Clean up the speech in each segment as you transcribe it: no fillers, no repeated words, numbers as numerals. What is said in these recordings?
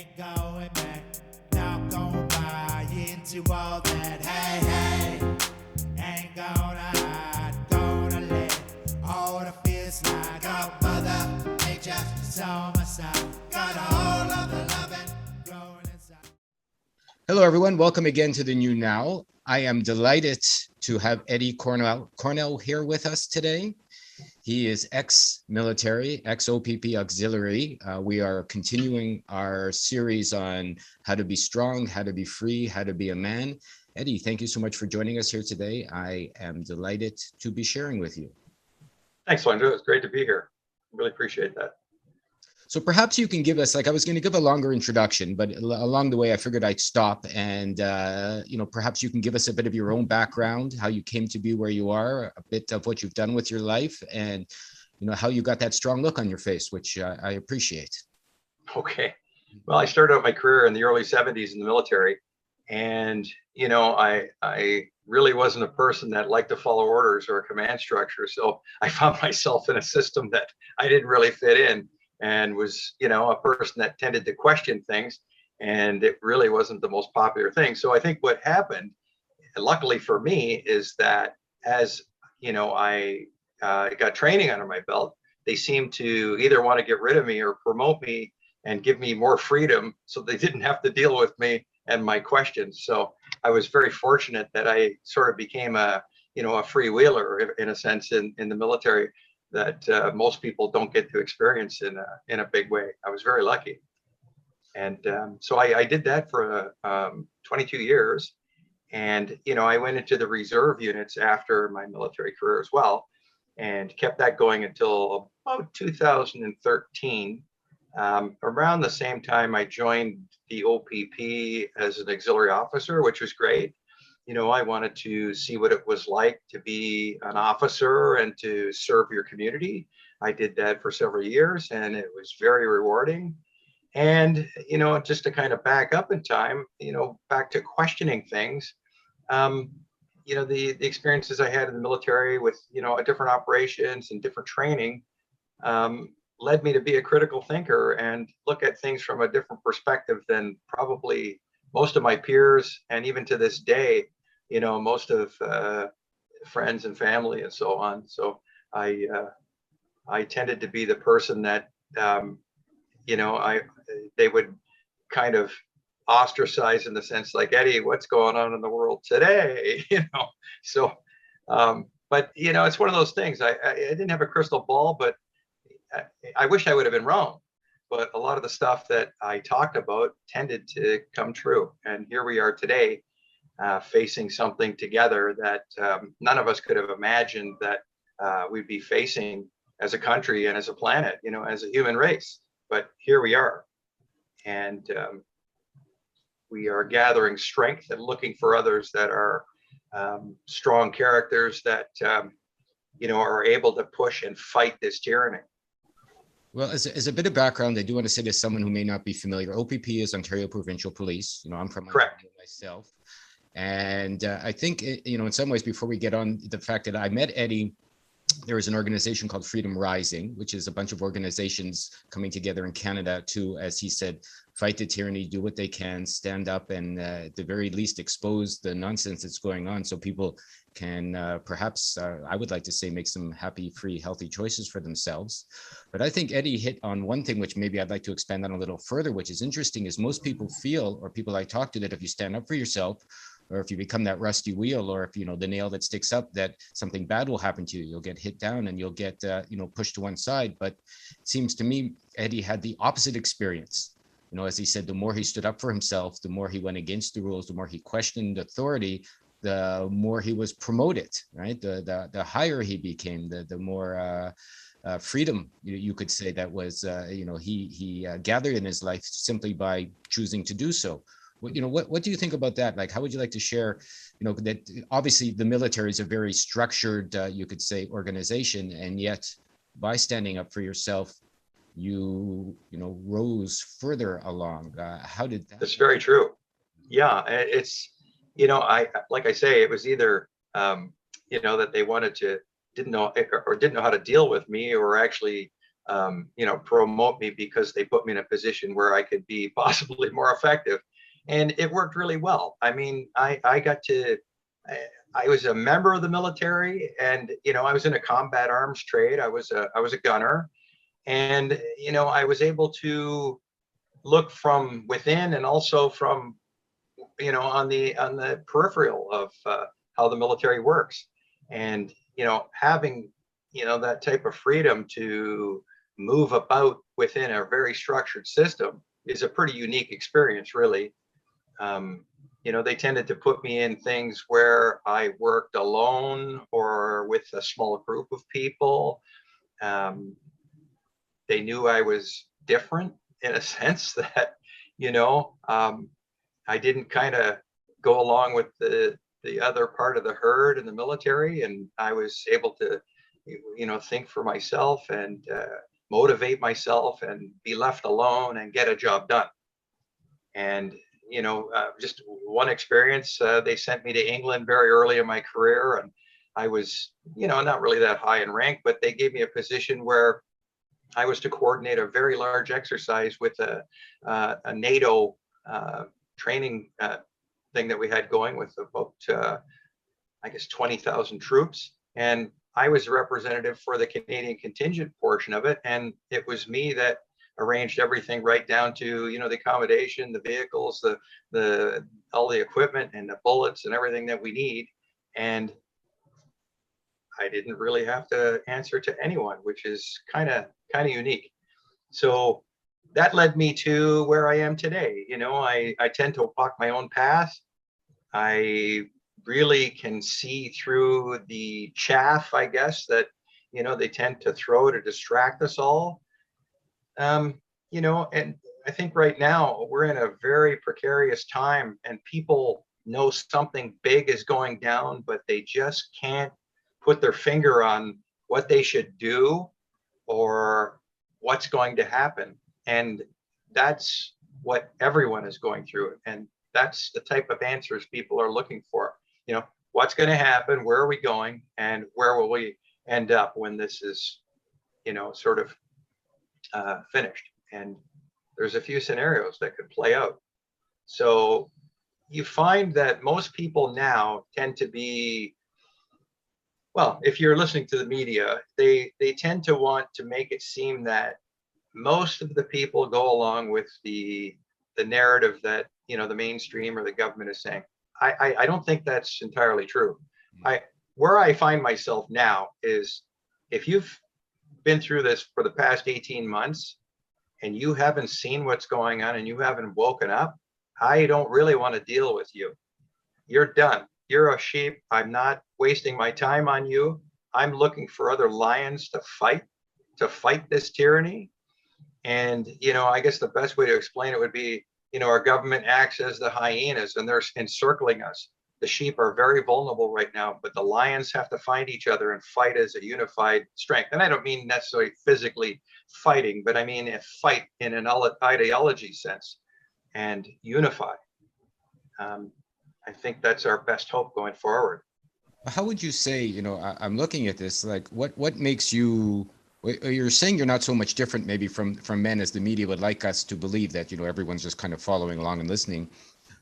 ain't going back, not gonna buy into all that. Hey, ain't gonna hide, gonna let all the fears slide. Got Mother Nature is on my side, got all of the loving growing inside. Hello, everyone. Welcome again to the New Now. I am delighted to have Eddie Cornell here with us today. He is ex-military, ex-OPP auxiliary. We are continuing our series on how to be strong, how to be free, how to be a man. Eddie, thank you so much for joining us here today. I am delighted to be sharing with you. Thanks, Andrew. It's great to be here. Really appreciate that. So perhaps you can give us, I was going to give a longer introduction, but along the way, I figured I'd stop and, perhaps you can give us a bit of your own background, how you came to be where you are, a bit of what you've done with your life, and, how you got that strong look on your face, which I appreciate. Okay. Well, I started out my career in the early 70s in the military. And, I really wasn't a person that liked to follow orders or a command structure. So I found myself in a system that I didn't really fit in, and was, a person that tended to question things, and it really wasn't the most popular thing. So I think what happened, luckily for me, is that as, I got training under my belt, they seemed to either want to get rid of me or promote me and give me more freedom so they didn't have to deal with me and my questions. So I was very fortunate that I sort of became a freewheeler in a sense in the military that most people don't get to experience in a big way. I was very lucky. And so I did that for 22 years. And, I went into the reserve units after my military career as well, and kept that going until about 2013. Around the same time, I joined the OPP as an auxiliary officer, which was great. I wanted to see what it was like to be an officer and to serve your community. I did that for several years, and it was very rewarding. And, just to kind of back up in time, back to questioning things, the experiences I had in the military with, different operations and different training, led me to be a critical thinker and look at things from a different perspective than probably most of my peers, and even to this day, most of friends and family and so on. So I tended to be the person that they would kind of ostracize, in the sense like, Eddie, what's going on in the world today? So but it's one of those things. I didn't have a crystal ball, but I wish I would have been wrong. But a lot of the stuff that I talked about tended to come true. And here we are today, facing something together that none of us could have imagined that we'd be facing as a country and as a planet, as a human race. But here we are. And we are gathering strength and looking for others that are strong characters that, are able to push and fight this tyranny. Well, as a bit of background, I do want to say to someone who may not be familiar, OPP is Ontario Provincial Police. I'm from Correct. myself. And I think, in some ways, before we get on the fact that I met Eddie, there was an organization called Freedom Rising, which is a bunch of organizations coming together in Canada to, as he said, fight the tyranny, do what they can, stand up, and at the very least expose the nonsense that's going on so people can perhaps, I would like to say, make some happy, free, healthy choices for themselves. But I think Eddie hit on one thing, which maybe I'd like to expand on a little further, which is interesting, is most people feel, or people I talk to, that if you stand up for yourself, or if you become that rusty wheel, or if, the nail that sticks up, that something bad will happen to you. You'll get hit down and you'll get, pushed to one side. But it seems to me, Eddie had the opposite experience. As he said, the more he stood up for himself, the more he went against the rules, the more he questioned authority, the more he was promoted, right? The higher he became, the more freedom, you could say, that was, he gathered in his life simply by choosing to do so. What do you think about that? Like, how would you like to share, that obviously the military is a very structured, you could say, organization, and yet by standing up for yourself, you rose further along. How did that? That's very true. Yeah, it's, like I say, it was either, that they didn't know how to deal with me, or actually promote me because they put me in a position where I could be possibly more effective. And it worked really well. I mean, I got to, I was a member of the military, and, I was in a combat arms trade. I was a gunner, and, I was able to look from within and also from, on the peripheral of how the military works. And, having, that type of freedom to move about within a very structured system is a pretty unique experience, really. They tended to put me in things where I worked alone or with a small group of people. They knew I was different in a sense that, I didn't kind of go along with the other part of the herd in the military, and I was able to, think for myself and motivate myself and be left alone and get a job done. And just one experience, they sent me to England very early in my career, and I was, not really that high in rank, but they gave me a position where I was to coordinate a very large exercise with a NATO training thing that we had going with about, I guess, 20,000 troops. And I was a representative for the Canadian contingent portion of it. And it was me that arranged everything right down to, the accommodation, the vehicles, the all the equipment and the bullets and everything that we need. And I didn't really have to answer to anyone, which is kind of unique. So that led me to where I am today. I tend to walk my own path. I really can see through the chaff, I guess, that, they tend to throw to distract us all. And I think right now we're in a very precarious time, and people know something big is going down, but they just can't put their finger on what they should do or what's going to happen. And that's what everyone is going through. And that's the type of answers people are looking for. What's going to happen? Where are we going? And where will we end up when this is, sort of finished? And there's a few scenarios that could play out. So you find that most people now tend to be, well, if you're listening to the media, they tend to want to make it seem that most of the people go along with the narrative that, the mainstream or the government is saying. I don't think that's entirely true. Where I find myself now is, if you've been through this for the past 18 months and you haven't seen what's going on and you haven't woken up, I don't really want to deal with you. You're done. You're a sheep. I'm not wasting my time on you. I'm looking for other lions to fight this tyranny. And, I guess the best way to explain it would be, our government acts as the hyenas and they're encircling us. The sheep are very vulnerable right now, but the lions have to find each other and fight as a unified strength. And I don't mean necessarily physically fighting, but I mean a fight in an ideology sense and unify. I think that's our best hope going forward. How would you say, I'm looking at this, like what makes you, you're saying you're not so much different maybe from men as the media would like us to believe, that, everyone's just kind of following along and listening.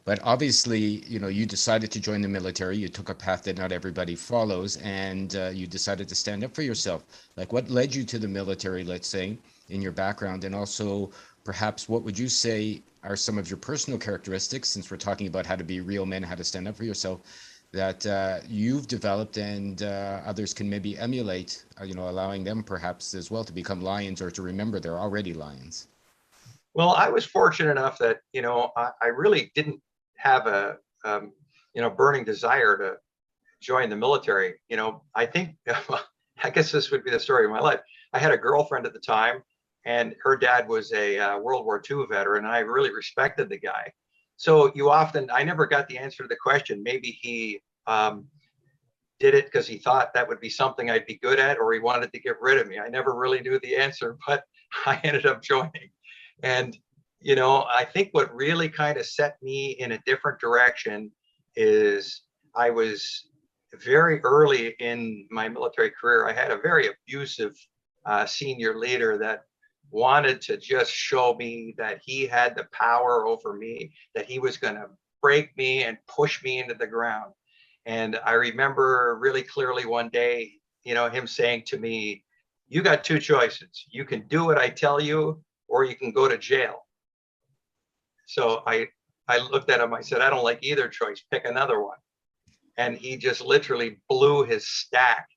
But obviously, you decided to join the military. You took a path that not everybody follows, and you decided to stand up for yourself. Like, what led you to the military, let's say, in your background? And also, perhaps, what would you say are some of your personal characteristics, since we're talking about how to be real men, how to stand up for yourself, that you've developed and others can maybe emulate, allowing them perhaps as well to become lions, or to remember they're already lions? Well, I was fortunate enough that, I really didn't have a, burning desire to join the military. I think, I guess this would be the story of my life. I had a girlfriend at the time, and her dad was a World War II veteran, and I really respected the guy. So I never got the answer to the question. Maybe he did it because he thought that would be something I'd be good at, or he wanted to get rid of me. I never really knew the answer, but I ended up joining. And, I think what really kind of set me in a different direction is I was very early in my military career. I had a very abusive senior leader that wanted to just show me that he had the power over me, that he was going to break me and push me into the ground. And I remember really clearly one day, him saying to me, "You got two choices. You can do what I tell you, or you can go to jail." So I looked at him, I said, "I don't like either choice, pick another one." And he just literally blew his stack.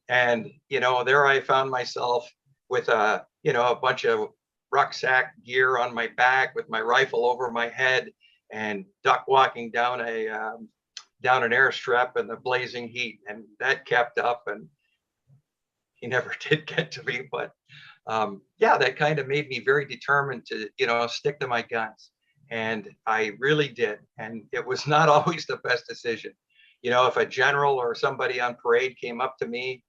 And, there I found myself with a bunch of rucksack gear on my back with my rifle over my head and duck walking down an airstrip in the blazing heat. And that kept up, and he never did get to me. But yeah, that kind of made me very determined to, stick to my guns. And I really did. And it was not always the best decision. If a general or somebody on parade came up to me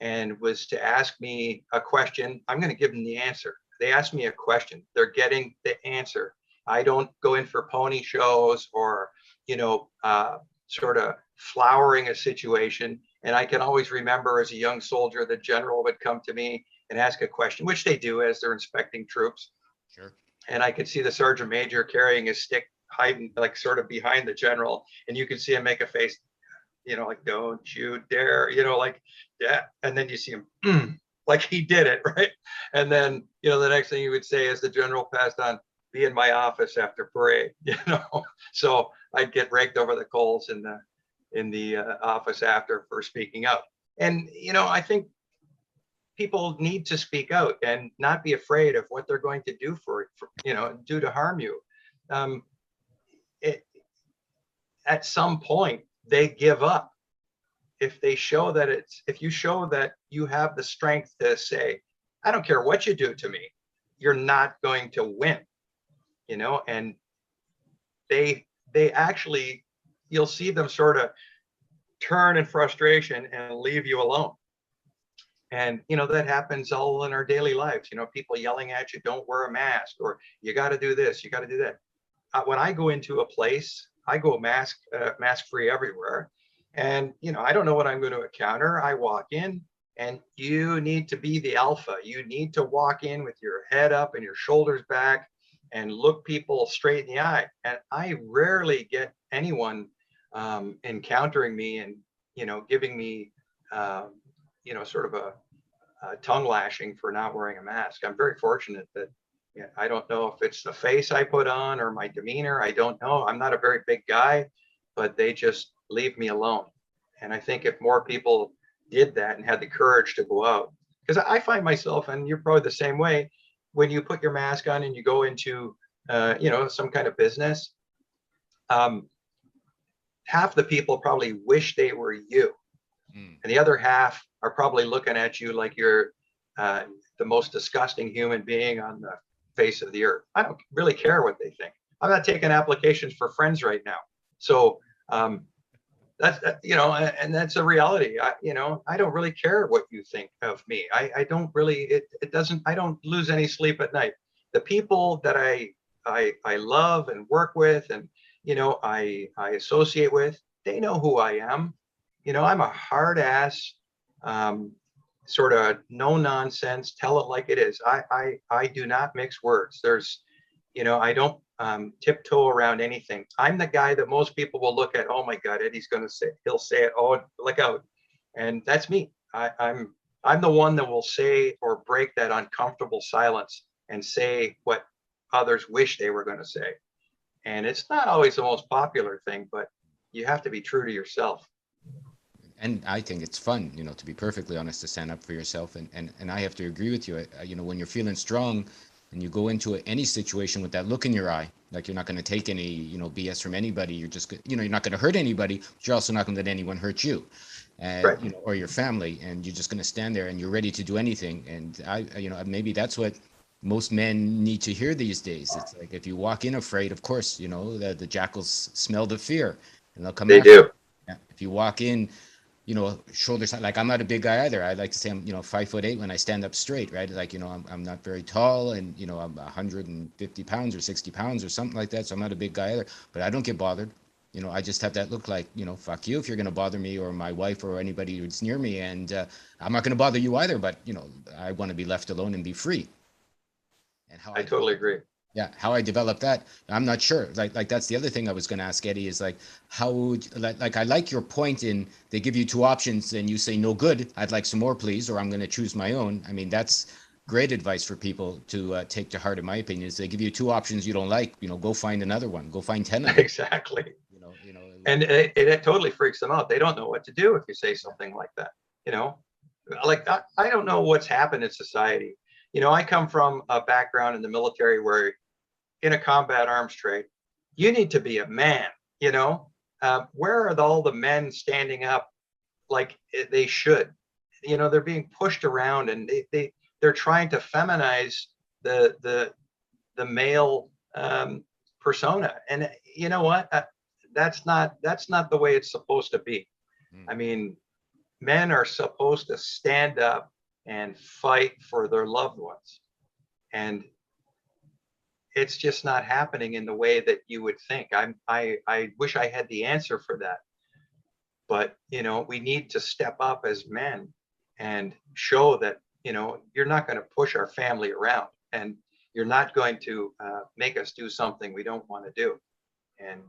and was to ask me a question, I'm going to give them the answer. They ask me a question, they're getting the answer. I don't go in for pony shows or, sort of flowering a situation. And I can always remember as a young soldier, the general would come to me and ask a question, which they do as they're inspecting troops. Sure. And I could see the sergeant major carrying his stick, hiding like sort of behind the general. And you could see him make a face, like, "Don't you dare," like, yeah. And then you see him, like he did it, right? And then, the next thing he would say as the general passed on, "Be in my office after parade," So I'd get raked over the coals in the office after for speaking out. And, I think people need to speak out and not be afraid of what they're going to do do to harm you. At some point, they give up. If you show that you have the strength to say, "I don't care what you do to me, you're not going to win," and they actually, you'll see them sort of turn in frustration and leave you alone. And, that happens all in our daily lives, people yelling at you, "Don't wear a mask," or "You got to do this, you got to do that." When I go into a place, I go mask free everywhere. And, I don't know what I'm going to encounter. I walk in, and you need to be the alpha. You need to walk in with your head up and your shoulders back and look people straight in the eye. And I rarely get anyone encountering me and, giving me, sort of a tongue lashing for not wearing a mask. I'm very fortunate that, I don't know if it's the face I put on or my demeanor. I don't know. I'm not a very big guy, but they just leave me alone. And I think if more people did that and had the courage to go out, because I find myself, and you're probably the same way, when you put your mask on and you go into, some kind of business, half the people probably wish they were you. And the other half are probably looking at you like you're the most disgusting human being on the face of the earth. I don't really care what they think. I'm not taking applications for friends right now. So that's, and that's a reality. I don't really care what you think of me. I don't really, it doesn't, I don't lose any sleep at night. The people that I love and work with and, I associate with, they know who I am. I'm a hard ass, sort of no nonsense, tell it like it is. I do not mix words. There's, I don't tiptoe around anything. I'm the guy that most people will look at. "Oh my God, Eddie's going to say, he'll say it. Oh, look out." And that's me. I'm the one that will say or break that uncomfortable silence and say what others wish they were going to say. And it's not always the most popular thing, but you have to be true to yourself. And I think it's fun, to be perfectly honest, to stand up for yourself. And I have to agree with you. When you're feeling strong and you go into any situation with that look in your eye, like you're not going to take any, BS from anybody. You're just, you're not going to hurt anybody, but you're also not going to let anyone hurt you, and Right. or your family. And you're just going to stand there and you're ready to do anything. And maybe that's what most men need to hear these days. It's like, if you walk in afraid, of course, the jackals smell the fear and they'll come They after do. you. If you walk in, shoulders, like I'm not a big guy either. I like to say I'm, 5'8" when I stand up straight, right? Like, I'm not very tall, and, I'm 150 pounds or 60 pounds or something like that. So I'm not a big guy either, but I don't get bothered. I just have that look like, fuck you if you're going to bother me or my wife or anybody who's near me. And I'm not going to bother you either, but, I want to be left alone and be free. And I totally agree. Yeah, how I developed that, I'm not sure. Like that's the other thing I was going to ask Eddie is like, how would, like I like your point in they give you two options and you say no good, I'd like some more please, or I'm going to choose my own. I mean, that's great advice for people to take to heart, in my opinion. Is they give you two options you don't like, go find another one, go find 10 of them. Exactly. You know. And it totally freaks them out. They don't know what to do if you say something like that. Like I don't know what's happened in society. I come from a background in the military where in a combat arms trade, you need to be a man. Where are all the men standing up like they should? They're being pushed around, and they're trying to feminize the male persona. And you know what? That's not the way it's supposed to be. I mean, men are supposed to stand up and fight for their loved ones, and it's just not happening in the way that you would think. I wish I had the answer for that, but we need to step up as men and show that you're not going to push our family around, and you're not going to make us do something we don't want to do. And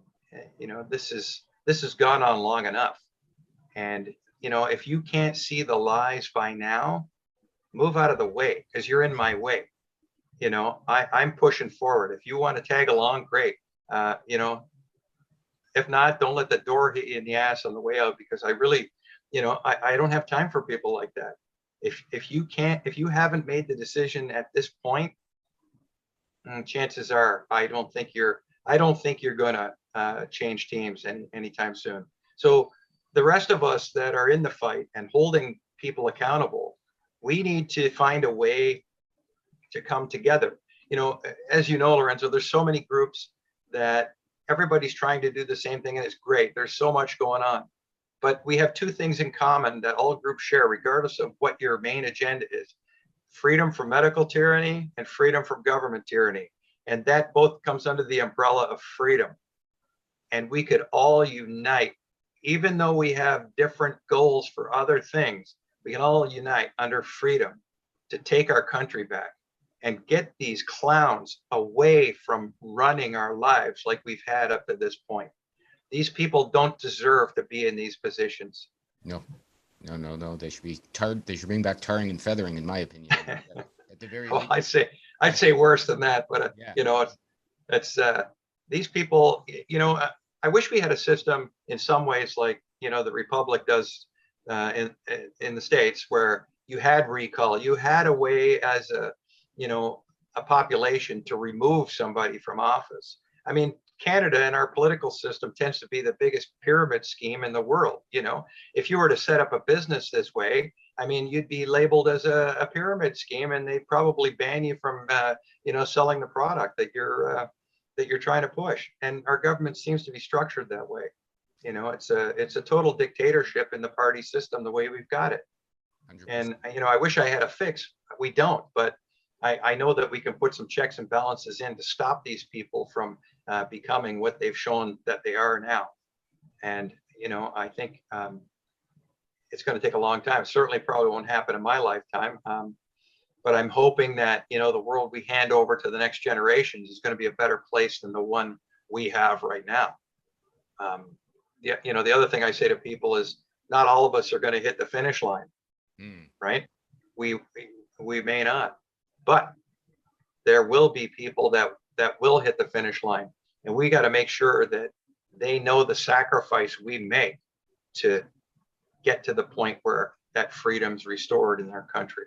this has gone on long enough. And if you can't see the lies by now, move out of the way, because you're in my way. I'm pushing forward. If you want to tag along, great. If not, don't let the door hit you in the ass on the way out, because I really, I don't have time for people like that. If you haven't made the decision at this point, chances are I don't think you're going to change teams anytime soon. So the rest of us that are in the fight and holding people accountable, we need to find a way to come together. As you know, Lorenzo, there's so many groups that everybody's trying to do the same thing, and it's great. There's so much going on, but we have two things in common that all groups share, regardless of what your main agenda is: freedom from medical tyranny and freedom from government tyranny. And that both comes under the umbrella of freedom. And we could all unite, even though we have different goals for other things, we can all unite under freedom to take our country back and get these clowns away from running our lives like we've had up to this point. These people don't deserve to be in these positions. No. They should be tarred. They should bring back tarring and feathering, in my opinion. At the very well, least. I'd say worse than that, but Yeah. it's these people. I wish we had a system in some ways like the Republic does in the States, where you had recall, you had a way as a population to remove somebody from office. I mean, Canada and our political system tends to be the biggest pyramid scheme in the world. If you were to set up a business this way, I mean, you'd be labeled as a pyramid scheme, and they'd probably ban you from selling the product that you're trying to push. And our government seems to be structured that way. It's a total dictatorship in the party system, the way we've got it. 100%. And I wish I had a fix. We don't, but I know that we can put some checks and balances in to stop these people from becoming what they've shown that they are now. And I think it's going to take a long time. Certainly, probably won't happen in my lifetime. But I'm hoping that the world we hand over to the next generations is going to be a better place than the one we have right now. The other thing I say to people is, not all of us are going to hit the finish line, right? We may not, but there will be people that will hit the finish line, and we got to make sure that they know the sacrifice we make to get to the point where that freedom's restored in our country.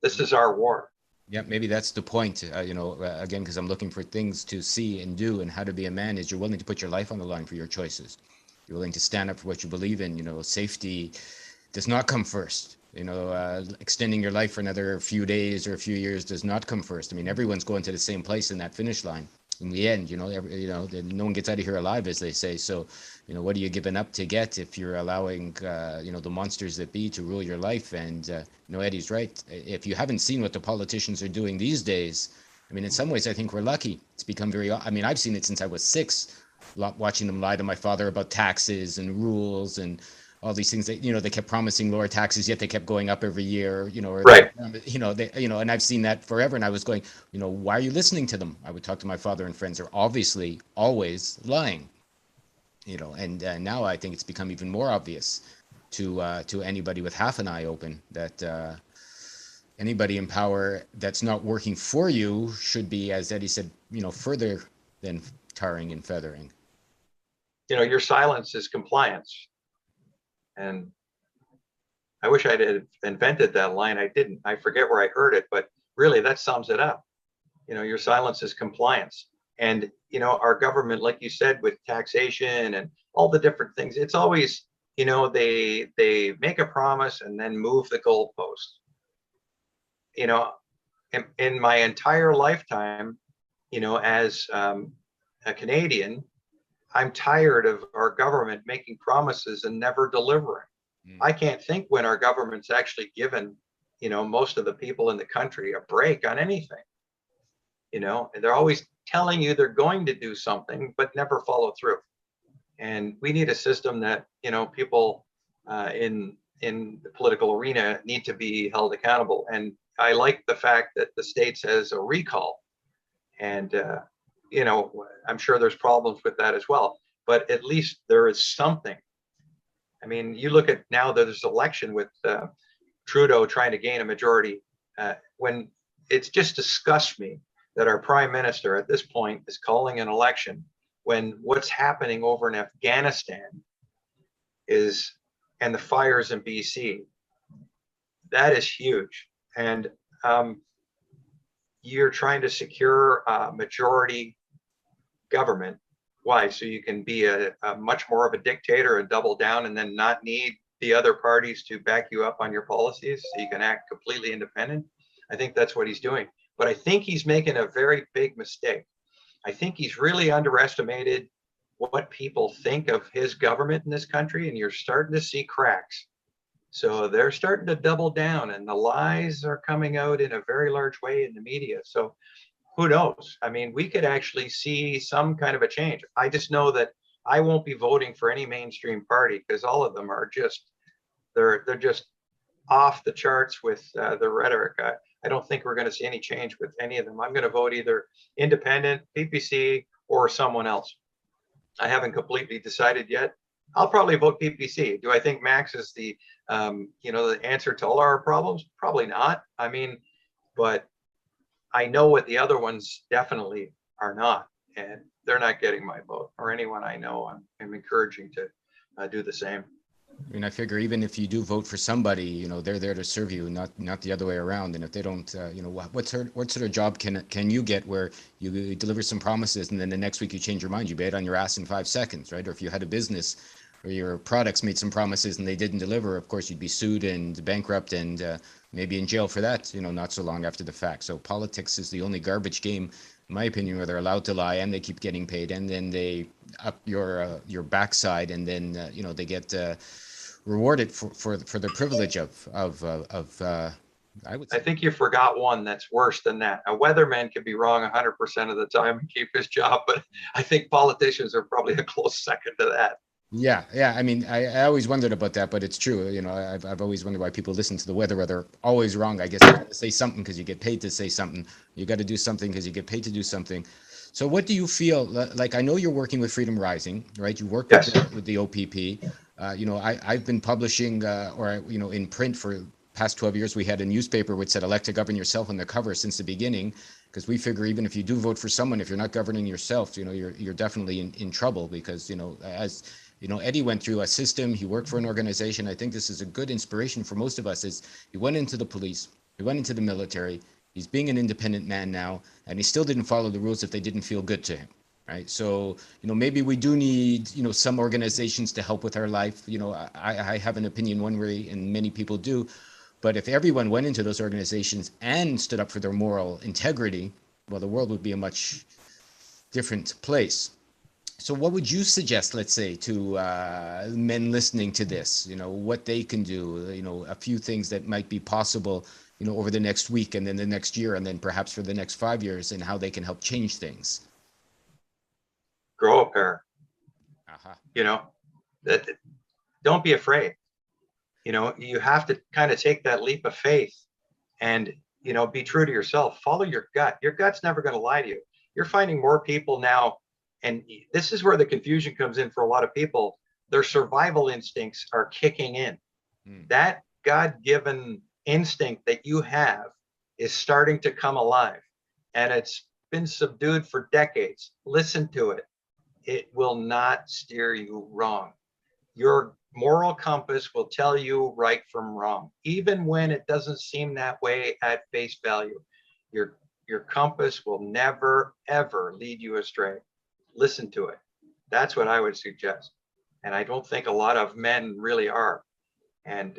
This is our war. Yeah, maybe that's the point, again, because I'm looking for things to see and do, and how to be a man is you're willing to put your life on the line for your choices. You're willing to stand up for what you believe in. Safety does not come first. Extending your life for another few days or a few years does not come first. I mean, everyone's going to the same place in that finish line. In the end, no one gets out of here alive, as they say. So, what are you giving up to get if you're allowing, the monsters that be to rule your life? And, Eddie's right. If you haven't seen what the politicians are doing these days, I mean, in some ways, I think we're lucky. It's become I've seen it since I was 6. watching them lie to my father about taxes and rules and all these things that, they kept promising lower taxes, yet they kept going up every year, or, Right. and I've seen that forever. And I was going, why are you listening to them? I would talk to my father and friends are obviously always lying, and now I think it's become even more obvious to anybody with half an eye open that anybody in power that's not working for you should be, as Eddie said, further than tarring and feathering. Your silence is compliance. And I wish I had invented that line. I didn't. I forget where I heard it, but really that sums it up. Your silence is compliance. And, our government, like you said, with taxation and all the different things, it's always, they make a promise and then move the goalpost. In my entire lifetime, as a Canadian, I'm tired of our government making promises and never delivering. I can't think when our government's actually given, most of the people in the country a break on anything. And they're always telling you they're going to do something, but never follow through. And we need a system that, people in the political arena need to be held accountable. And I like the fact that the States has a recall. And, I'm sure there's problems with that as well, but at least there is something. I mean, you look at now that there's election with Trudeau trying to gain a majority, when it's just disgusts me that our prime minister at this point is calling an election when what's happening over in Afghanistan and the fires in BC, that is huge. And you're trying to secure a majority government. Why? So you can be a much more of a dictator and double down and then not need the other parties to back you up on your policies so you can act completely independent. I think that's what he's doing. But I think he's making a very big mistake. I think he's really underestimated what people think of his government in this country, and you're starting to see cracks. So they're starting to double down, and the lies are coming out in a very large way in the media. So who knows? I mean, we could actually see some kind of a change. I just know that I won't be voting for any mainstream party because all of them are just, they're just off the charts with the rhetoric. I don't think we're going to see any change with any of them. I'm going to vote either independent, PPC, or someone else. I haven't completely decided yet. I'll probably vote PPC. Do I think Max is the the answer to all our problems? Probably not. I mean, but I know what the other ones definitely are not, and they're not getting my vote, or anyone I know. I'm encouraging to do the same. I mean, I figure even if you do vote for somebody, they're there to serve you, not the other way around. And if they don't, what sort of job can you get where you deliver some promises and then the next week you change your mind? You bet on your ass in 5 seconds, right? Or if you had a business where your products made some promises and they didn't deliver, of course you'd be sued and bankrupt and maybe in jail for that, not so long after the fact. So politics is the only garbage game, in my opinion, where they're allowed to lie and they keep getting paid, and then they up your backside, and then they get rewarded for the privilege of I would say. I think you forgot one that's worse than that. A weatherman could be wrong 100% of the time and keep his job, but I think politicians are probably a close second to that. Yeah. I mean, I always wondered about that, but it's true. I've always wondered why people listen to the weather. They're always wrong. I guess you got to say something because you get paid to say something. You got to do something because you get paid to do something. So what do you feel like? I know you're working with Freedom Rising, right? You work with the OPP. I've been publishing in print for past 12 years. We had a newspaper which said elect to govern yourself on the cover since the beginning, because we figure even if you do vote for someone, if you're not governing yourself, you're definitely in trouble, because as Eddie went through a system. He worked for an organization. I think this is a good inspiration for most of us. Is he went into the police, he went into the military. He's being an independent man now, and he still didn't follow the rules if they didn't feel good to him. Right. So, maybe we do need, some organizations to help with our life. I have an opinion one way, and many people do. But if everyone went into those organizations and stood up for their moral integrity, well, the world would be a much different place. So what would you suggest, let's say, to men listening to this, what they can do, a few things that might be possible, over the next week and then the next year and then perhaps for the next 5 years, and how they can help change things? Grow a pair. you know, that don't be afraid. You know, you have to kind of take that leap of faith and, you know, be true to yourself. Follow your gut. Your gut's never going to lie to you. You're finding more people now, and this is where the confusion comes in for a lot of people. Their survival instincts are kicking in. That God-given instinct that you have is starting to come alive, and it's been subdued for decades. Listen to it. It will not steer you wrong. Your moral compass will tell you right from wrong, even when it doesn't seem that way at face value. Your compass will never, ever lead you astray. Listen to it. That's what I would suggest. And I don't think a lot of men really are. And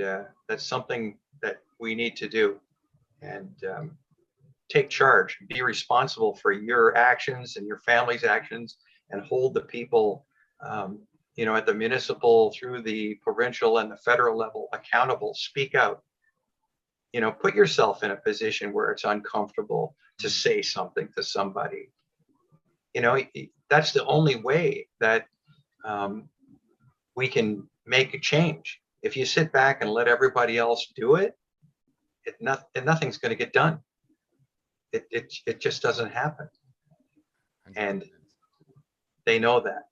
that's something that we need to do. And take charge, be responsible for your actions and your family's actions, and hold the people, you know, at the municipal, through the provincial and the federal level accountable. Speak out. You know, put yourself in a position where it's uncomfortable to say something to somebody. You know, that's the only way that we can make a change. If you sit back and let everybody else do it, nothing's going to get done. It just doesn't happen. And they know that.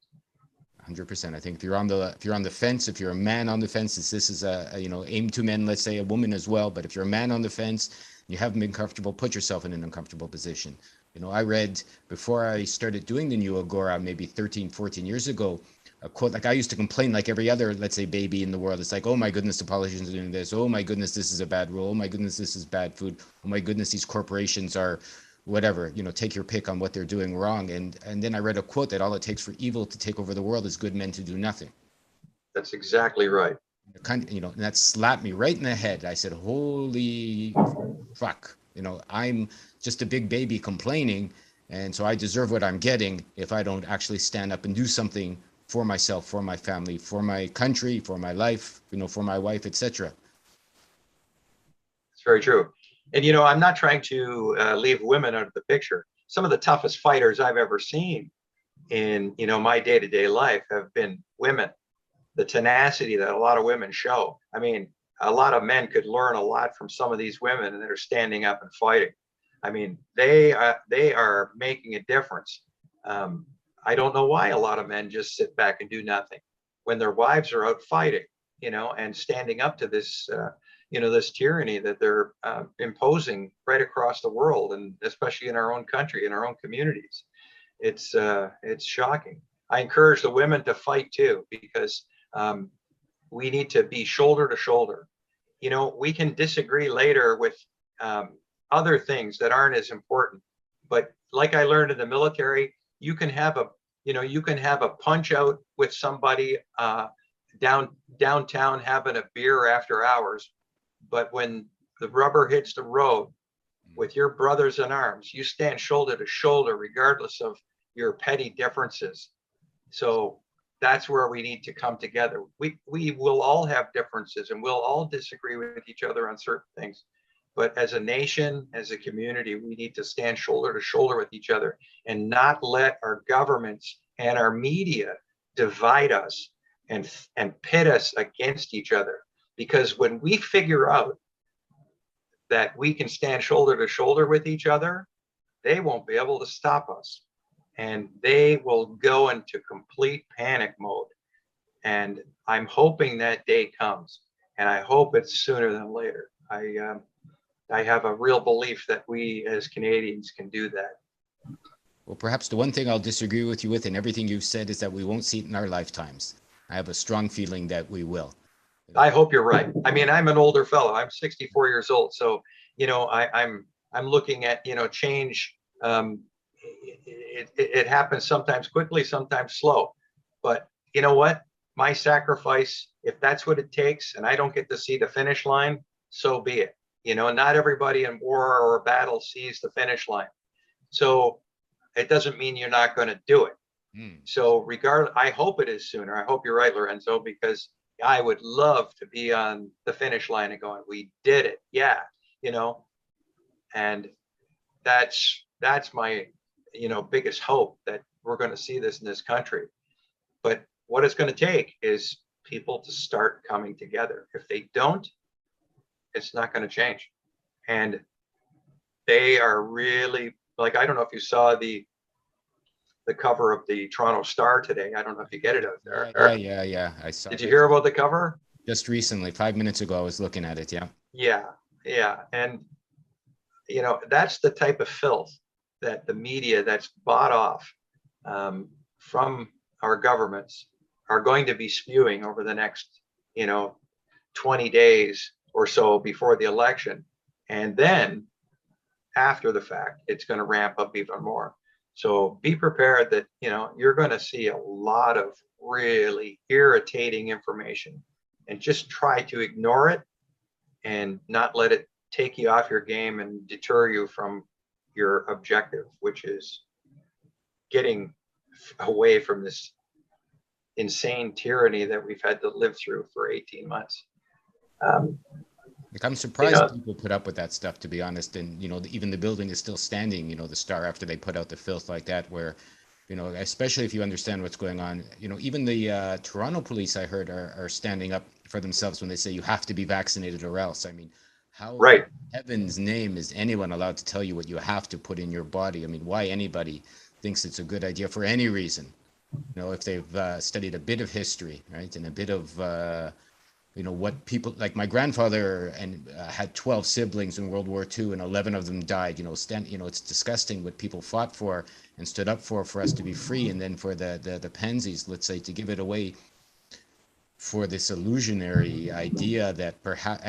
100%. I think if you're on the fence, if you're a man on the fence, this is a you know, aim to men, let's say a woman as well. But if you're a man on the fence, you haven't been comfortable, put yourself in an uncomfortable position. You know, I read, before I started doing the New Agora, maybe 13, 14 years ago, a quote, like I used to complain like every other, let's say, baby in the world. It's like, oh my goodness, the politicians are doing this. Oh my goodness, this is a bad rule. Oh my goodness, this is bad food. Oh my goodness, these corporations are whatever, you know, take your pick on what they're doing wrong. And then I read a quote that all it takes for evil to take over the world is good men to do nothing. That's exactly right. Kind of, you know, and that slapped me right in the head. I said, holy fuck, you know, I'm just a big baby complaining. And so I deserve what I'm getting if I don't actually stand up and do something for myself, for my family, for my country, for my life, you know, for my wife, etc. It's very true. And, you know, I'm not trying to leave women out of the picture. Some of the toughest fighters I've ever seen in, you know, my day-to-day life have been women. The tenacity that a lot of women show. I mean, a lot of men could learn a lot from some of these women that are standing up and fighting. I mean, they are making a difference. I don't know why a lot of men just sit back and do nothing when their wives are out fighting, you know, and standing up to this, you know, this tyranny that they're imposing right across the world, and especially in our own country, in our own communities. It's shocking. I encourage the women to fight too, because we need to be shoulder to shoulder. You know, we can disagree later with other things that aren't as important, but like I learned in the military, you can have a punch out with somebody downtown having a beer after hours, but when the rubber hits the road with your brothers in arms, you stand shoulder to shoulder regardless of your petty differences. So that's where we need to come together. We will all have differences and we'll all disagree with each other on certain things. But as a nation, as a community, we need to stand shoulder to shoulder with each other and not let our governments and our media divide us and pit us against each other. Because when we figure out that we can stand shoulder to shoulder with each other, they won't be able to stop us. And they will go into complete panic mode. And I'm hoping that day comes. And I hope it's sooner than later. I have a real belief that we as Canadians can do that. Well, perhaps the one thing I'll disagree with you with in everything you've said is that we won't see it in our lifetimes. I have a strong feeling that we will. I hope you're right. I mean, I'm an older fellow. I'm 64 years old. So, you know, I'm looking at, you know, change. It happens sometimes quickly, sometimes slow. But you know what? My sacrifice, if that's what it takes, and I don't get to see the finish line, so be it. You know, not everybody in war or a battle sees the finish line. So it doesn't mean you're not going to do it. So regardless, I hope it is sooner. I hope you're right, Lorenzo, because I would love to be on the finish line and going, we did it. Yeah. You know, and that's my, you know, biggest hope, that we're going to see this in this country. But what it's going to take is people to start coming together. If they don't, it's not going to change. And they are really, like, I don't know if you saw the cover of the Toronto Star today. I don't know if you get it out there. Yeah. I saw Did it you hear about the cover? just recently, 5 minutes ago. I was looking at it. Yeah. Yeah. And, that's the type of filth that the media that's bought off from our governments are going to be spewing over the next, 20 days or so before the election. And then after the fact, it's going to ramp up even more. So be prepared that, you're going to see a lot of really irritating information, and just try to ignore it and not let it take you off your game and deter you from your objective, which is getting away from this insane tyranny that we've had to live through for 18 months. Like, I'm surprised people put up with that stuff, to be honest. And, even the building is still standing, the Star, after they put out the filth like that, where, especially if you understand what's going on, even the Toronto police, I heard, are standing up for themselves when they say you have to be vaccinated or else. I mean, how right. in heaven's name is anyone allowed to tell you what you have to put in your body? I mean, why anybody thinks it's a good idea for any reason, if they've studied a bit of history, right, and a bit of what people, like my grandfather, and had 12 siblings in World War II, and 11 of them died. It's disgusting what people fought for and stood up for us to be free, and then for the pansies, let's say, to give it away for this illusionary idea that perhaps,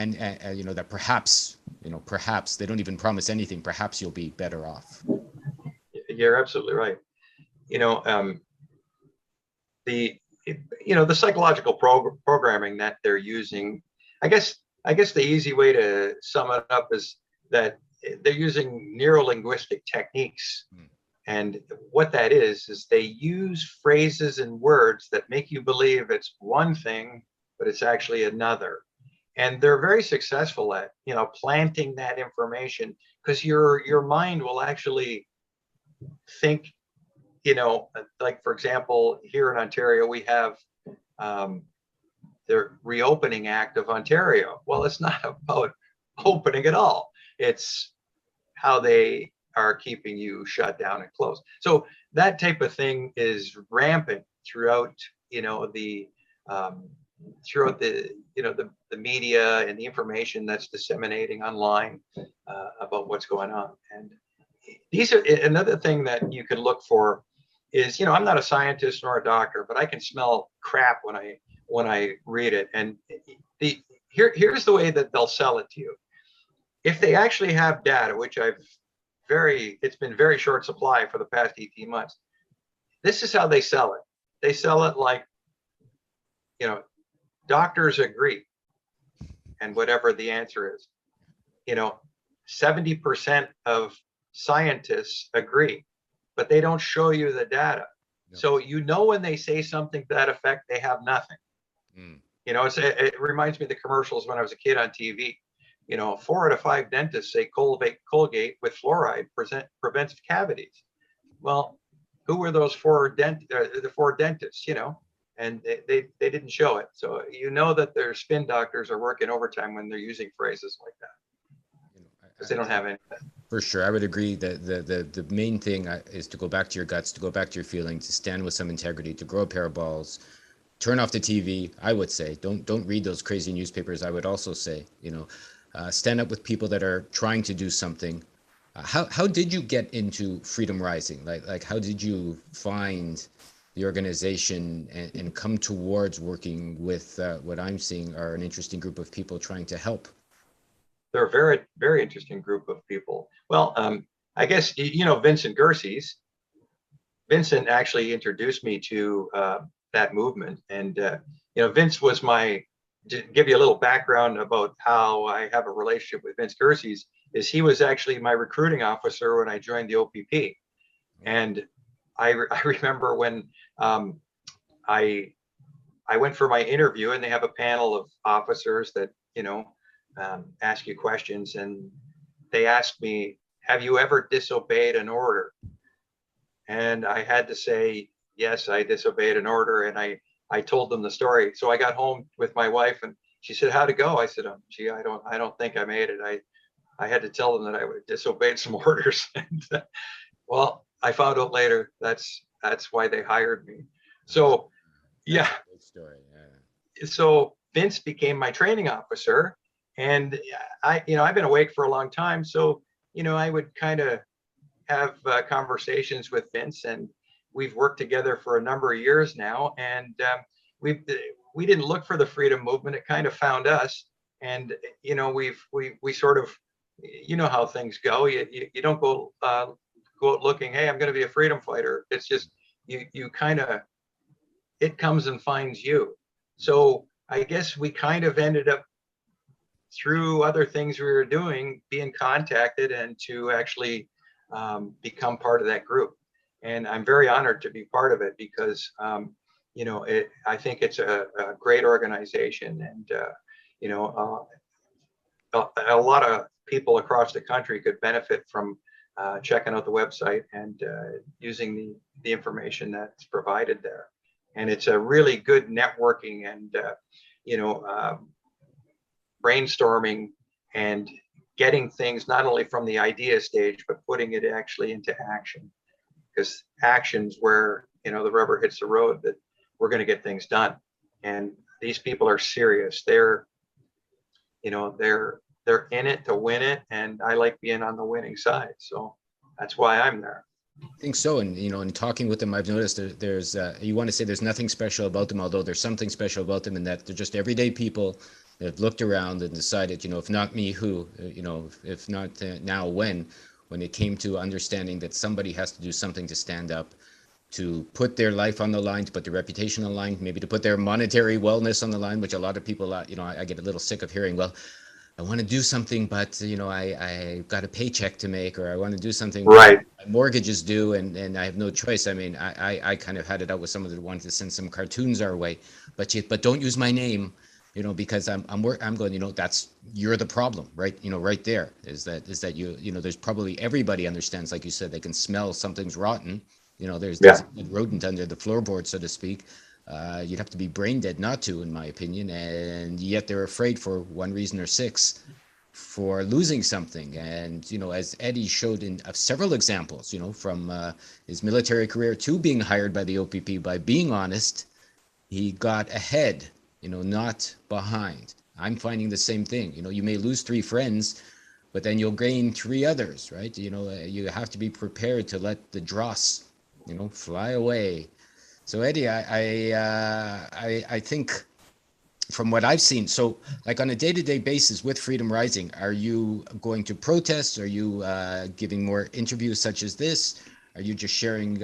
that perhaps they don't even promise anything. Perhaps you'll be better off. You're absolutely right. The psychological programming that they're using, I guess the easy way to sum it up is that they're using neuro-linguistic techniques. And what that is they use phrases and words that make you believe it's one thing, but it's actually another. And they're very successful at, planting that information, because your mind will actually think, like, for example, here in Ontario, we have the Reopening Act of Ontario. Well, it's not about opening at all. It's how they are keeping you shut down and closed. So that type of thing is rampant throughout, the media and the information that's disseminating online about what's going on. And these are another thing that you can look for is, I'm not a scientist nor a doctor, but I can smell crap when I read it. And here's the way that they'll sell it to you. If they actually have data, which it's been very short supply for the past 18 months. This is how they sell it. They sell it like, doctors agree, and whatever the answer is, 70% of scientists agree, but they don't show you the data. No. So when they say something to that effect, they have nothing. It reminds me of the commercials when I was a kid on TV. 4 out of 5 dentists say Colgate with fluoride prevents cavities. Well, who were those the 4 dentists? And they didn't show it. So that their spin doctors are working overtime when they're using phrases like that, because they don't have anything. For sure, I would agree that the main thing is to go back to your guts, to go back to your feelings, to stand with some integrity, to grow a pair of balls, turn off the TV. I would say don't read those crazy newspapers. I would also say stand up with people that are trying to do something. How did you get into Freedom Rising? Like how did you find the organization and come towards working with what I'm seeing are an interesting group of people trying to help? They're a very, very interesting group of people. Well, I guess, Vincent Gerses. Vincent actually introduced me to that movement. And, Vince was to give you a little background about how I have a relationship with Vince Gerses, is he was actually my recruiting officer when I joined the OPP. And I remember when I went for my interview, and they have a panel of officers that, ask you questions. And they asked me, have you ever disobeyed an order? And I had to say, yes, I disobeyed an order. And I I told them the story. So I got home with my wife and she said, how'd it go? I said, gee, I don't think I made it. I had to tell them that I would disobeyed some orders. And, well, I found out later that's why they hired me. So That's yeah, a great story. Yeah. so Vince became my training officer, and I've been awake for a long time, so I would kind of have conversations with Vince, and we've worked together for a number of years now, and we didn't look for the freedom movement; it kind of found us, and we sort of, how things go. You don't go out looking, hey, I'm going to be a freedom fighter. It's just you kind of, it comes and finds you. So I guess we kind of ended up, through other things we were doing, being contacted and to actually become part of that group. And I'm very honored to be part of it because, I think it's a great organization, and, a lot of people across the country could benefit from checking out the website and using the information that's provided there. And it's a really good networking and, brainstorming and getting things not only from the idea stage, but putting it actually into action. Because action's where, the rubber hits the road, that we're going to get things done. And these people are serious. They're in it to win it. And I like being on the winning side. So that's why I'm there. I think so. And, in talking with them, I've noticed there's, you want to say there's nothing special about them, although there's something special about them in that they're just everyday people that have looked around and decided, if not me, who, if not now, when it came to understanding that somebody has to do something to stand up, to put their life on the line, to put their reputation on the line, maybe to put their monetary wellness on the line, which a lot of people, I get a little sick of hearing, well, I want to do something, but I got a paycheck to make, or I want to do something. Right. My mortgage is due, and I have no choice. I mean, I kind of had it out with someone that wanted to send some cartoons our way, but don't use my name, because I'm going. You're the problem, right? Right there is that there's probably, everybody understands, like you said, they can smell something's rotten. There's a rodent under the floorboard, so to speak. You'd have to be brain dead not to, in my opinion, and yet they're afraid, for one reason or six, for losing something. And as Eddie showed in several examples, from his military career to being hired by the OPP, by being honest, he got ahead, not behind. I'm finding the same thing. You may lose 3 friends, but then you'll gain 3 others, right? You have to be prepared to let the dross, fly away. So Eddie, I think from what I've seen, so like on a day-to-day basis with Freedom Rising, are you going to protests? Are you giving more interviews such as this? Are you just sharing,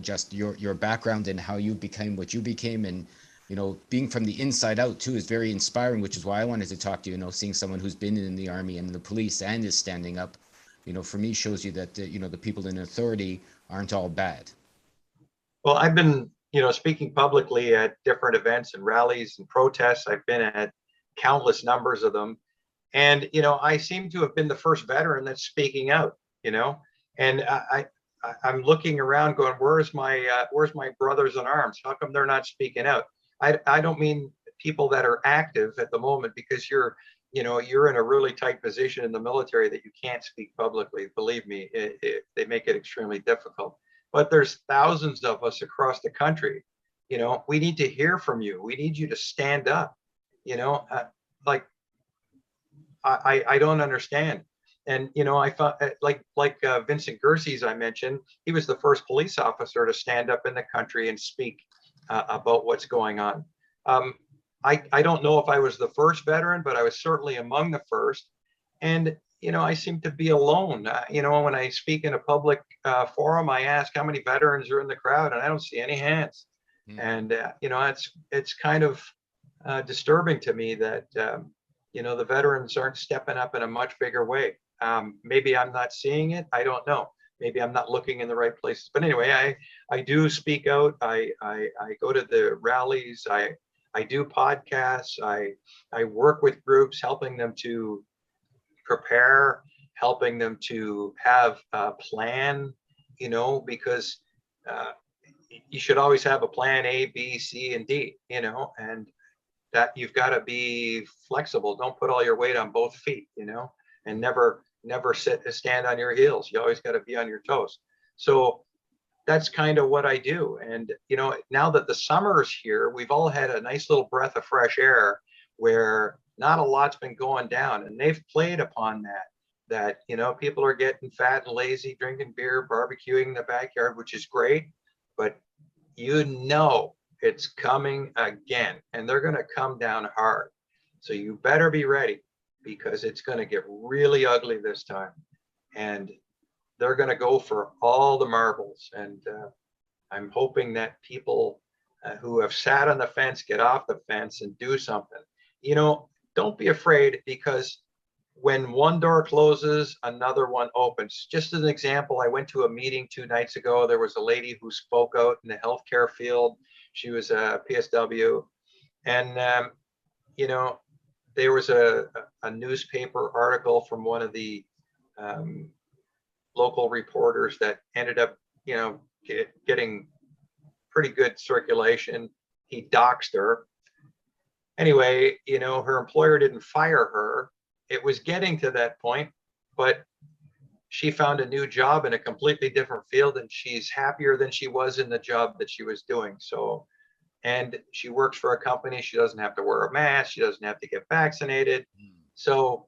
just your background and how you became what you became? And, being from the inside out too is very inspiring, which is why I wanted to talk to you, seeing someone who's been in the army and the police and is standing up, for me shows you that, the people in authority aren't all bad. Well, I've been, speaking publicly at different events and rallies and protests. I've been at countless numbers of them. And, I seem to have been the first veteran that's speaking out, and I'm looking around going, where's my brothers in arms? How come they're not speaking out? I don't mean people that are active at the moment, because you're in a really tight position in the military that you can't speak publicly. Believe me, they make it extremely difficult. But there's thousands of us across the country. We need to hear from you. We need you to stand up. Like I don't understand. And I thought, like Vincent Gersey's I mentioned, he was the first police officer to stand up in the country and speak about what's going on. I don't know if I was the first veteran, but I was certainly among the first. And I seem to be alone. When I speak in a public forum, I ask how many veterans are in the crowd, and I don't see any hands. And it's kind of disturbing to me that the veterans aren't stepping up in a much bigger way. Maybe I'm not seeing it. I don't know. Maybe I'm not looking in the right places. But anyway, I do speak out. I go to the rallies. I do podcasts. I work with groups, helping them to prepare, helping them to have a plan, because you should always have a plan A, B, C, and D, you know, and that you've got to be flexible. Don't put all your weight on both feet, you know, and never stand on your heels. You always got to be on your toes. So that's kind of what I do. And, you know, now that the summer's here, we've all had a nice little breath of fresh air where not a lot's been going down, and they've played upon that, you know, people are getting fat and lazy, drinking beer, barbecuing in the backyard, which is great, but you know, it's coming again, and they're going to come down hard. So you better be ready, because it's going to get really ugly this time. And they're going to go for all the marbles. And I'm hoping that people who have sat on the fence get off the fence and do something. You know, don't be afraid, because when one door closes, another one opens. Just as an example, I went to a meeting 2 nights ago. There was a lady who spoke out in the healthcare field. She was a PSW. And, you know, there was a newspaper article from one of the local reporters that ended up, you know, getting pretty good circulation. He doxed her. Anyway, you know, her employer didn't fire her. It was getting to that point, but she found a new job in a completely different field, and she's happier than she was in the job that she was doing. So, and she works for a company. She doesn't have to wear a mask. She doesn't have to get vaccinated. So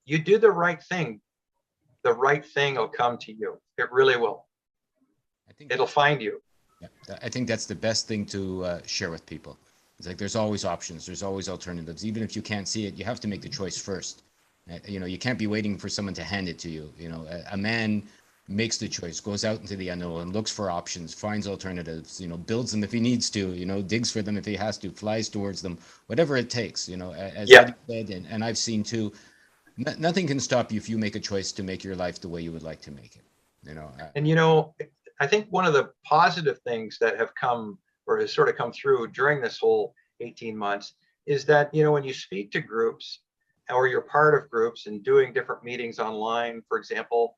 you do the right thing. The right thing will come to you. It really will. I think it'll find you. Yeah, I think that's the best thing to share with people. It's like there's always options, there's always alternatives. Even if you can't see it, you have to make the choice first. You know, you can't be waiting for someone to hand it to you. You know, a man makes the choice, goes out into the unknown, looks for options, finds alternatives, you know, builds them if he needs to, you know, digs for them if he has to, flies towards them, whatever it takes, you know, as Yeah. Eddie said, and I've seen too, nothing can stop you if you make a choice to make your life the way you would like to make it, you know. And, you know, I think one of the positive things that have come, or has sort of come through during this whole 18 months, is that, you know, when you speak to groups, or you're part of groups and doing different meetings online, for example,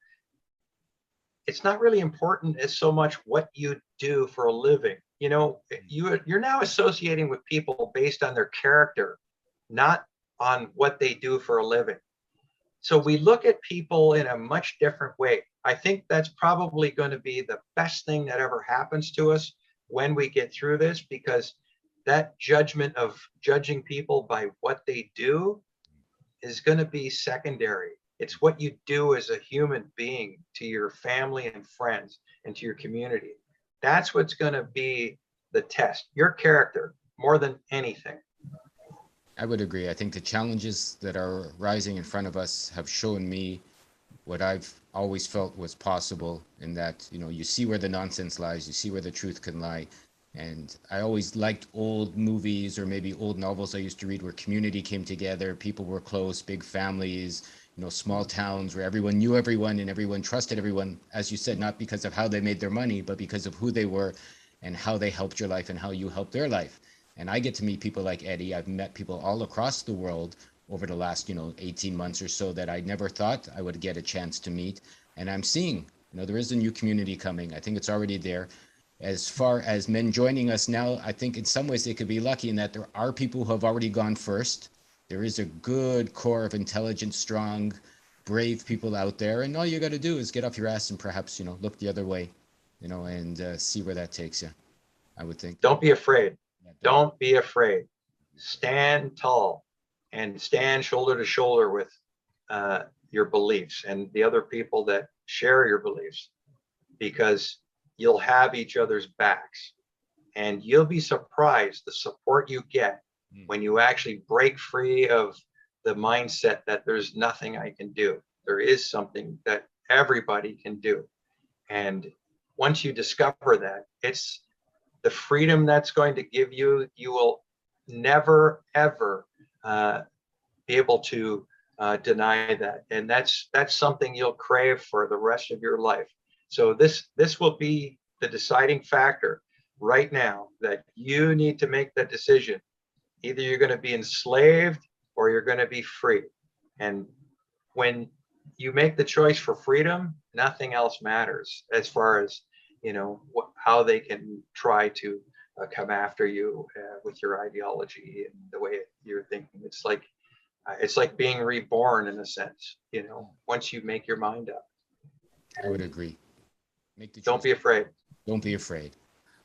it's not really important as so much what you do for a living. You know, you're now associating with people based on their character, not on what they do for a living. So we look at people in a much different way. I think that's probably going to be the best thing that ever happens to us when we get through this, because that judgment of judging people by what they do is going to be secondary. It's what you do as a human being to your family and friends and to your community. That's what's going to be the test, your character, more than anything. I would agree. I think the challenges that are rising in front of us have shown me what I've always felt was possible, in that, you know, you see where the nonsense lies, you see where the truth can lie. And I always liked old movies, or maybe old novels I used to read, where community came together, people were close, big families, you know, small towns where everyone knew everyone and everyone trusted everyone, as you said, not because of how they made their money, but because of who they were and how they helped your life and how you helped their life. And I get to meet people like Eddie. I've met people all across the world over the last, you know, 18 months or so that I never thought I would get a chance to meet. And I'm seeing, you know, there is a new community coming. I think it's already there. As far as men joining us now, I think in some ways they could be lucky in that there are people who have already gone first. There is a good core of intelligent, strong, brave people out there. And all you got to do is get off your ass and perhaps, you know, look the other way, you know, and see where that takes you, I would think. Don't be afraid. Don't be afraid. Stand tall and stand shoulder to shoulder with your beliefs and the other people that share your beliefs, because you'll have each other's backs, and you'll be surprised the support you get when you actually break free of the mindset that there's nothing I can do. There is something that everybody can do. And once you discover that, it's the freedom that's going to give you, you will never, ever be able to deny that. And that's something you'll crave for the rest of your life. So this will be the deciding factor right now, that you need to make that decision. Either you're going to be enslaved or you're going to be free. And when you make the choice for freedom, nothing else matters as far as how they can try to come after you with your ideology and the way you're thinking. It's like being reborn in a sense, once you make your mind up. I would agree. Make the Don't choice. be afraid. Don't be afraid.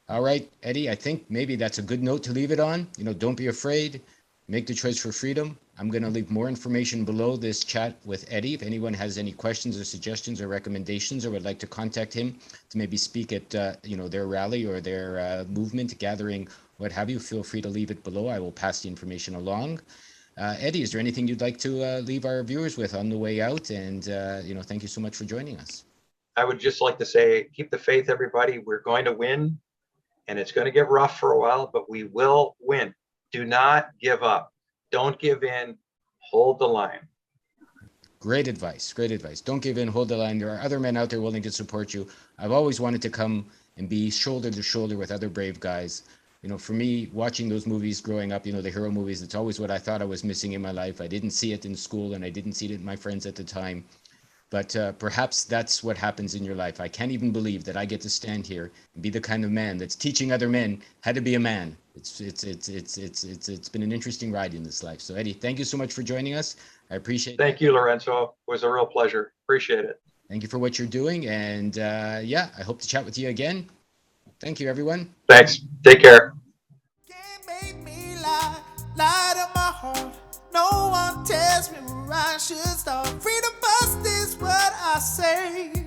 All right, Eddie, I think maybe that's a good note to leave it on. Don't be afraid. Make the choice for freedom. I'm going to leave more information below this chat with Eddie. If anyone has any questions or suggestions or recommendations or would like to contact him to maybe speak at their rally or their movement, gathering, what have you, feel free to leave it below. I will pass the information along. Eddie, is there anything you'd like to leave our viewers with on the way out? And, thank you so much for joining us. I would just like to say, keep the faith, everybody. We're going to win, and it's going to get rough for a while, but we will win. Do not give up. Don't give in. Hold the line. Great advice. Great advice. Don't give in. Hold the line. There are other men out there willing to support you. I've always wanted to come and be shoulder to shoulder with other brave guys. For me, watching those movies growing up, the hero movies, it's always what I thought I was missing in my life. I didn't see it in school and I didn't see it in my friends at the time. But perhaps that's what happens in your life. I can't even believe that I get to stand here and be the kind of man that's teaching other men how to be a man. It's been an interesting ride in this life. So Eddie, thank you so much for joining us. I appreciate it. Thank you, Lorenzo. It was a real pleasure. Appreciate it. Thank you for what you're doing. And I hope to chat with you again. Thank you, everyone. Thanks. Take care. Can't make me lie to my heart. No one tells me where I should start. Freedom first is what I say.